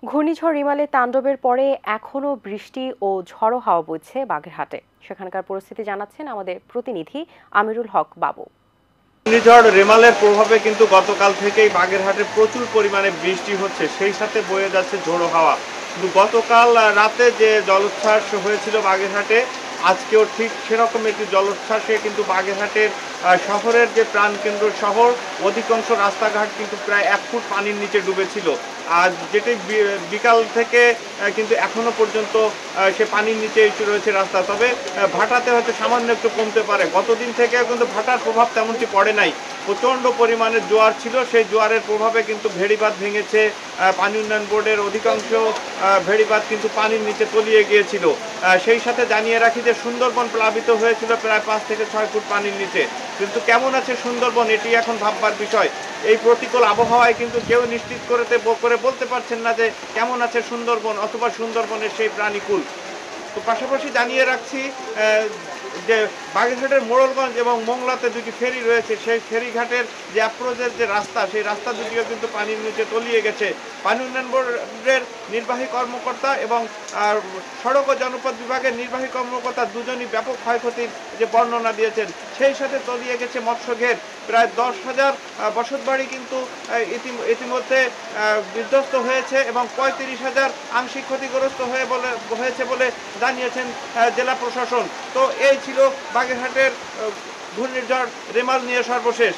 ঘূর্ণিঝড় রিমালের তাণ্ডবের পরে এখনো বৃষ্টি ও ঝড়ো হাওয়া বইছে বাগেরহাটে। সেখানকার পরিস্থিতি জানাচ্ছেন আমাদের প্রতিনিধি আমিরুল হক বাবু। ঘূর্ণিঝড় রেমালের প্রভাবে কিন্তু গতকাল থেকেই বাগেরহাটে প্রচুর পরিমাণে বৃষ্টি হচ্ছে, সেই সাথে বয়ে যাচ্ছে ঝোড়ো হাওয়া। কিন্তু গতকাল রাতে যে জলোচ্ছ্বাস হয়েছিল বাগেরহাটে, আজকেও ঠিক সেরকম একটি জলোচ্ছ্বাসে কিন্তু বাগেরহাটের শহরের যে প্রাণকেন্দ্র শহর, অধিকাংশ রাস্তাঘাট কিন্তু প্রায় 1 ফুট পানির নিচে ডুবেছিল। আর যেটি বিকাল থেকে কিন্তু এখনো পর্যন্ত সে পানির নিচে রয়েছে রাস্তা। তবে ভাটাতে হয়তো সামান্য একটু কমতে পারে। গতদিন থেকে কিন্তু ভাটার প্রভাব তেমনটি পড়ে নাই। প্রচণ্ড পরিমাণে জোয়ার ছিল, সেই জোয়ারের প্রভাবে কিন্তু ভেড়িবাঁধ ভেঙেছে। পানি উন্নয়ন বোর্ডের অধিকাংশ ভেড়িবাঁধ কিন্তু পানির নিচে তলিয়ে গিয়েছিল। সেই সাথে জানিয়ে রাখি যে সুন্দরবন প্লাবিত হয়েছিল প্রায় 5 থেকে 6 ফুট পানির নিচে। কিন্তু কেমন আছে সুন্দরবন, এটি এখন ভাববার বিষয়। এই প্রতিকূল আবহাওয়ায় কিন্তু কেউ নিশ্চিত করে বলতে পারছেন না যে কেমন আছে সুন্দরবন অথবা সুন্দরবনের সেই প্রাণীকুল। তো পাশাপাশি জানিয়ে রাখছি যে বাগেরহাটের মোড়লগঞ্জ এবং মোংলাতে দুটি ফেরি রয়েছে, সেই ফেরিঘাটের যে অ্যাপ্রোচের যে রাস্তা, সেই রাস্তা দুটিও কিন্তু পানির নিচে তলিয়ে গেছে। পানি উন্নয়ন বোর্ডের নির্বাহী কর্মকর্তা এবং সড়ক ও জনপথ বিভাগের নির্বাহী কর্মকর্তা দুজনই ব্যাপক ক্ষয়ক্ষতির যে বর্ণনা দিয়েছেন। সেই সাথে তলিয়ে গেছে মৎস্যঘের, প্রায় 10,000 বসতবাড়ি কিন্তু ইতিমধ্যে বিধ্বস্ত হয়েছে এবং 35,000 আংশিক ক্ষতিগ্রস্ত হয়েছে বলে জানিয়েছেন জেলা প্রশাসন। তো এই ছিল বাগেরহাটের ঘূর্ণিঝড় রেমাল নিয়ে সর্বশেষ।